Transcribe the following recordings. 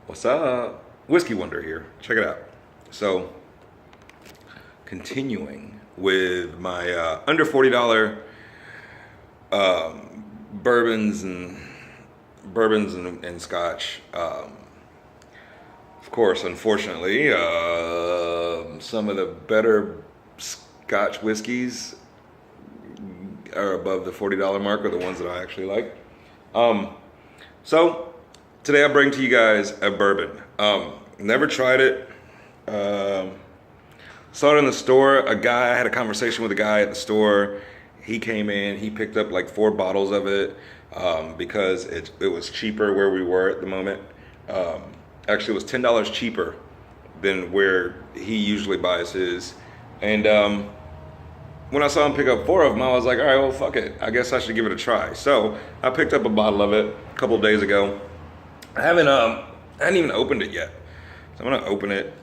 What's up? Whiskey Wonder here. Check it out. So, continuing with my under $40 bourbons and and scotch. Of course, unfortunately, some of the better scotch whiskeys are above the $40 mark, are the ones that I actually like. So today I bring to you guys a bourbon. Never tried it. Saw it in the store. I had a conversation with a guy at the store. He came in, he picked up like 4 bottles of it because it was cheaper where we were at the moment. Actually, it was $10 cheaper than where he usually buys his. And when I saw him pick up 4 of them, I was like, all right, well, fuck it. I guess I should give it a try. So I picked up a bottle of it a couple of days ago. I hadn't even opened it yet. So I'm gonna open it,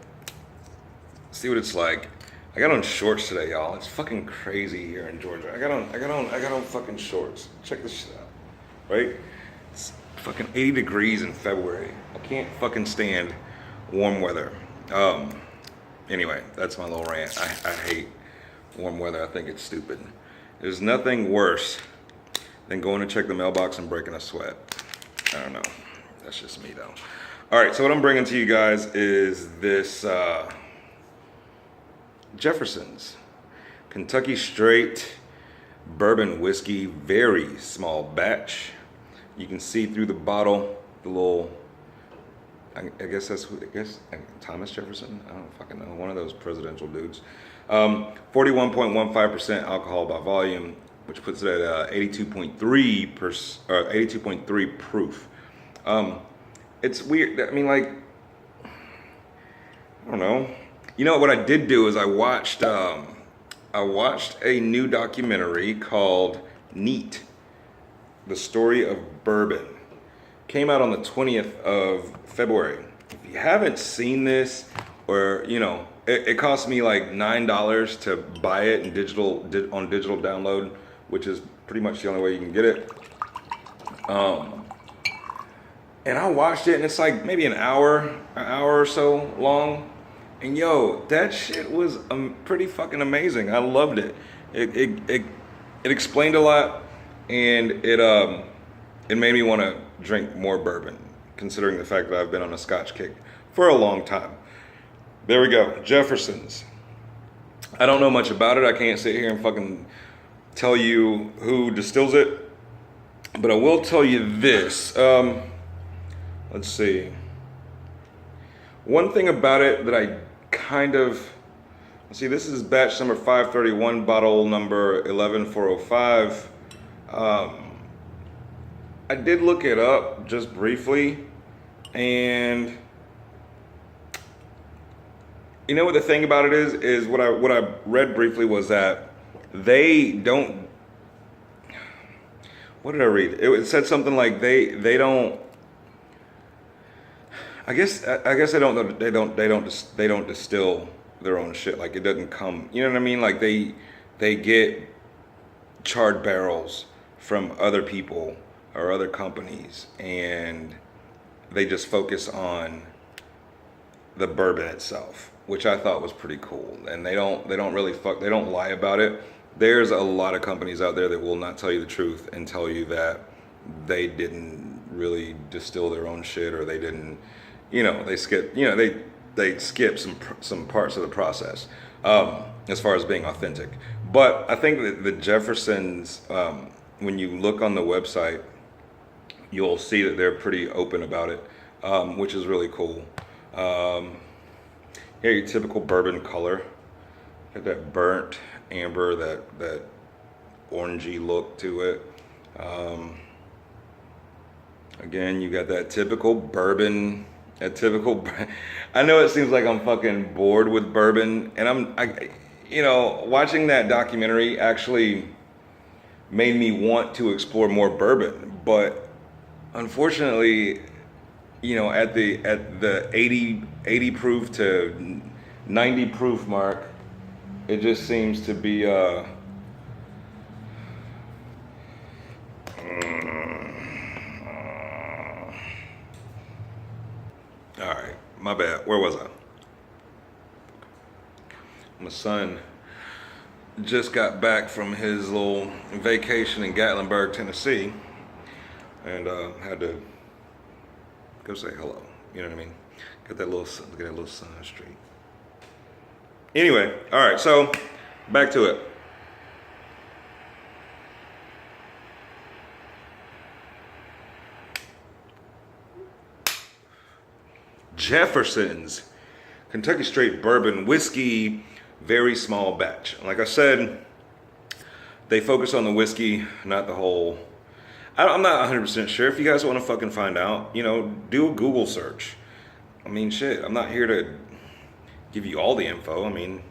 see what it's like. I got on shorts today, y'all. It's fucking crazy here in Georgia. I got on fucking shorts. Check this shit out, right? It's fucking 80 degrees in February. I can't fucking stand warm weather. Anyway, that's my little rant. I hate warm weather. I think it's stupid. There's nothing worse than going to check the mailbox and breaking a sweat. I don't know. That's just me though. All right, so what I'm bringing to you guys is this Jefferson's Kentucky Straight Bourbon Whiskey, very small batch. You can see through the bottle, the little, I guess that's who, Thomas Jefferson? I don't fucking know, one of those presidential dudes. 41.15% alcohol by volume, which puts it at 82.3 proof. It's weird. I mean, like, I don't know. You know what I did do is I watched a new documentary called Neat, the story of bourbon. Came out on the 20th of February. If you haven't seen this, or it cost me like $9 to buy it in digital download, which is pretty much the only way you can get it. And I watched it, and it's like maybe an hour or so long. And yo, that shit was pretty fucking amazing. I loved it. It explained a lot, and it made me want to drink more bourbon, considering the fact that I've been on a scotch kick for a long time. There we go, Jefferson's. I don't know much about it. I can't sit here and fucking tell you who distills it, but I will tell you this. Let's see. One thing about it that I kind of, let's see, this is batch number 531, bottle number 11405. I did look it up just briefly, and you know what the thing about it is what I read briefly was that they don't, what did I read? It said something like they don't, I guess they don't distill their own shit. Like, it doesn't come, you know what I mean? Like they get charred barrels from other people or other companies, and they just focus on the bourbon itself, which I thought was pretty cool. And they don't lie about it. There's a lot of companies out there that will not tell you the truth and tell you that they didn't really distill their own shit, or they didn't, they skip, they skip some parts of the process as far as being authentic. But I think that the Jeffersons, when you look on the website, you'll see that they're pretty open about it, which is really cool. Here, your typical bourbon color. Got that burnt amber, that orangey look to it. Again, you got that typical bourbon. I know it seems like I'm fucking bored with bourbon, and watching that documentary actually made me want to explore more bourbon. But unfortunately, at the 80 proof to 90 proof mark, it just seems to be All right, my bad. Where was I? My son just got back from his little vacation in Gatlinburg, Tennessee, and had to go say hello. You know what I mean? Get that little sun on the street. Anyway, all right. So back to it. Jefferson's Kentucky Straight Bourbon Whiskey, very small batch. Like I said, they focus on the whiskey, not the whole. I'm not 100% sure. If you guys want to fucking find out, you know, do a Google search. I mean, shit, I'm not here to give you all the info. I mean,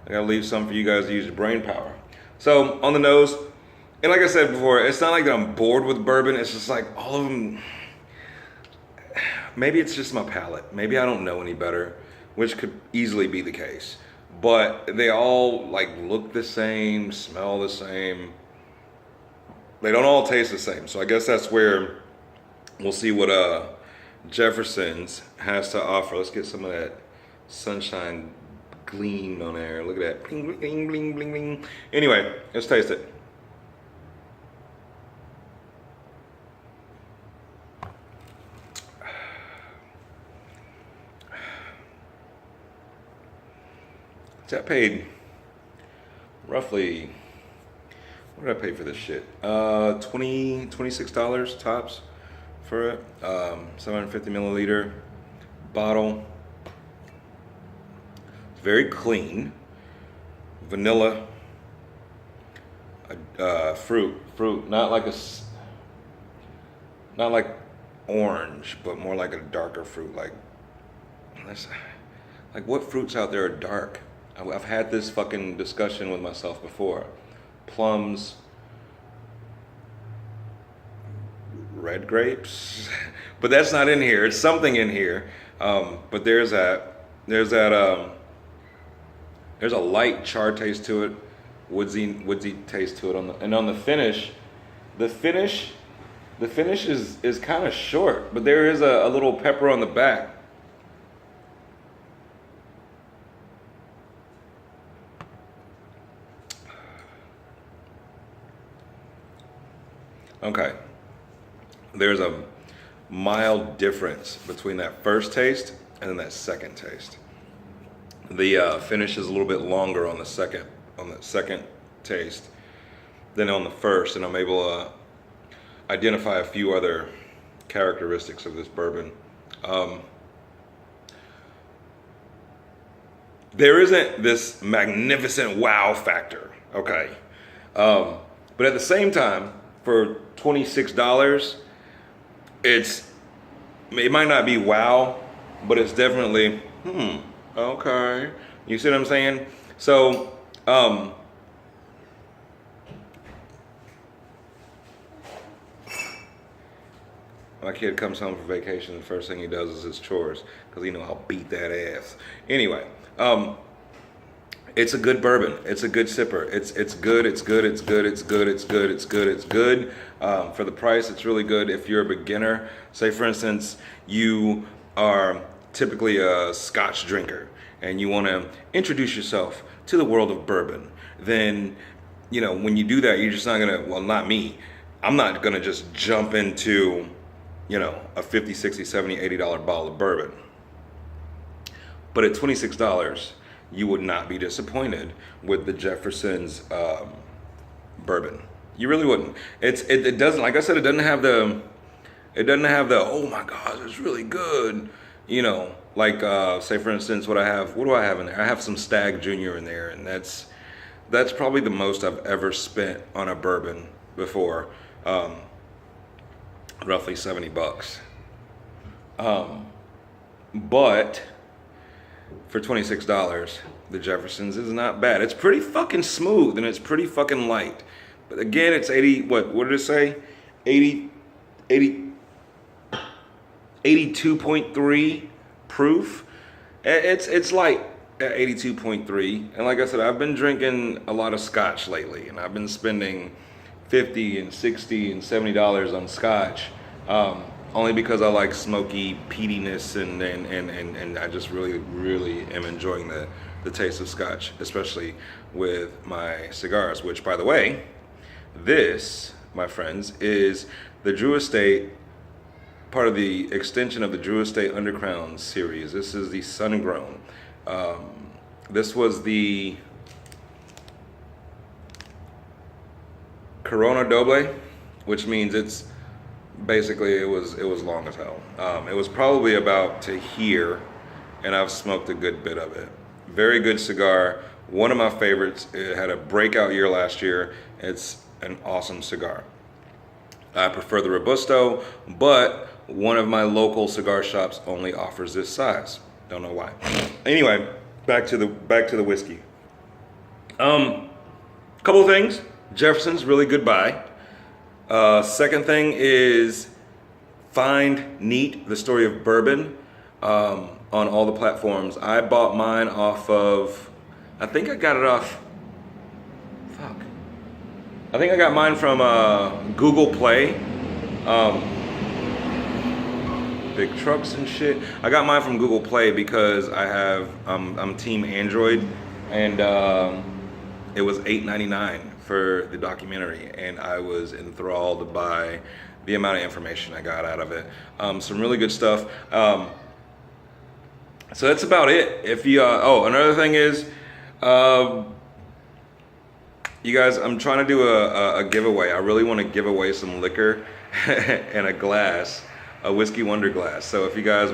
I gotta leave some for you guys to use your brain power. So, on the nose, and like I said before, it's not like that I'm bored with bourbon. It's just like all of them. Maybe it's just my palate. Maybe I don't know any better, which could easily be the case. But they all like look the same, smell the same. They don't all taste the same. So I guess that's where we'll see what Jefferson's has to offer. Let's get some of that sunshine gleam on there. Look at that. Bling, bling, bling, bling, bling. Anyway, let's taste it. I paid roughly, what did I pay for this shit? $26 tops for it. 750 milliliter bottle. It's very clean. Vanilla. Fruit, not like orange, but more like a darker fruit. Like what fruits out there are dark? I've had this fucking discussion with myself before. Plums, red grapes, but that's not in here. It's something in here. But there's a light char taste to it, woodsy taste to it. On the finish, the finish is kind of short, but there is a little pepper on the back. Okay, there's a mild difference between that first taste and then that second taste. The finish is a little bit longer on the second taste than on the first, and I'm able to identify a few other characteristics of this bourbon. There isn't this magnificent wow factor, okay? But at the same time, for $26, it might not be wow, but it's definitely okay. You see what I'm saying? So my kid comes home from vacation, the first thing he does is his chores, because I'll beat that ass. Anyway, it's a good bourbon. It's a good sipper. It's good. For the price, it's really good. If you're a beginner, say for instance, you are typically a Scotch drinker and you want to introduce yourself to the world of bourbon, then, when you do that, you're just not going to, well, not me. I'm not going to just jump into, a $50, $60, $70, $80 bottle of bourbon. But at $26, you would not be disappointed with the Jefferson's bourbon. You really wouldn't. It doesn't, like I said, it doesn't have the oh my God, it's really good. Like say for instance, what do I have in there? I have some Stag Junior in there, and that's probably the most I've ever spent on a bourbon before. Roughly $70. But for $26, the Jefferson's is not bad. It's pretty fucking smooth and it's pretty fucking light. But again, it's 80, what did it say? 82.3 proof. It's light at 82.3. And like I said, I've been drinking a lot of scotch lately, and I've been spending $50 and $60 and $70 on scotch. only because I like smoky peatiness and I just really am enjoying the taste of Scotch, especially with my cigars. Which, by the way, this, my friends, is the Drew Estate, part of the extension of the Drew Estate Undercrown series. This is the Sun Grown. This was the Corona Doble, which means it's basically it was long as hell. It was probably about to here, and I've smoked a good bit of it. Very good cigar. One of my favorites. It had a breakout year last year. It's an awesome cigar. I prefer the Robusto, but one of my local cigar shops only offers this size. Don't know why. Anyway, back to the whiskey. Couple of things. Jefferson's really good buy. Second thing is find Neat, the story of bourbon, on all the platforms. I bought mine off of, I think I got it off, I think I got mine from Google Play. Big trucks and shit. I got mine from Google Play because I'm team Android, and it was $8.99 for the documentary, and I was enthralled by the amount of information I got out of it. Some really good stuff. So that's about it. If you another thing is, you guys, I'm trying to do a giveaway. I really want to give away some liquor and a glass, a Whiskey Wonder glass. So if you guys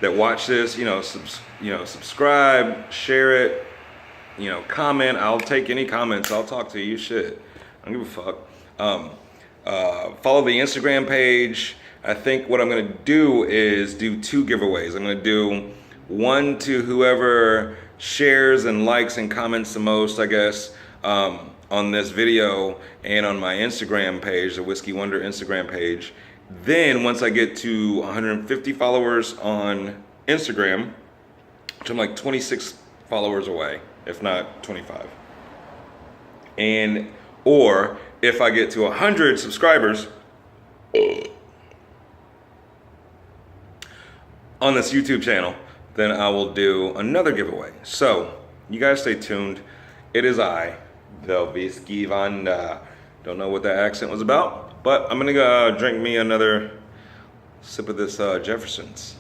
that watch this, subscribe, share it, comment. I'll take any comments. I'll talk to you. Shit, I don't give a fuck. Follow the Instagram page. I think what I'm gonna do is do 2 giveaways. I'm gonna do one to whoever shares and likes and comments the most, I guess, on this video and on my Instagram page, the Whiskey Wonder Instagram page. Then once I get to 150 followers on Instagram, which I'm like 26 followers away, if not 25. Or if I get to 100 subscribers on this YouTube channel, then I will do another giveaway. So you guys stay tuned. It is I, the Whiskey Wonder. Don't know what that accent was about, but I'm gonna go drink me another sip of this Jefferson's.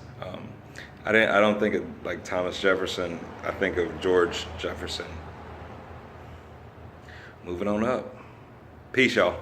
I don't think of like Thomas Jefferson. I think of George Jefferson. Moving on up. Peace, y'all.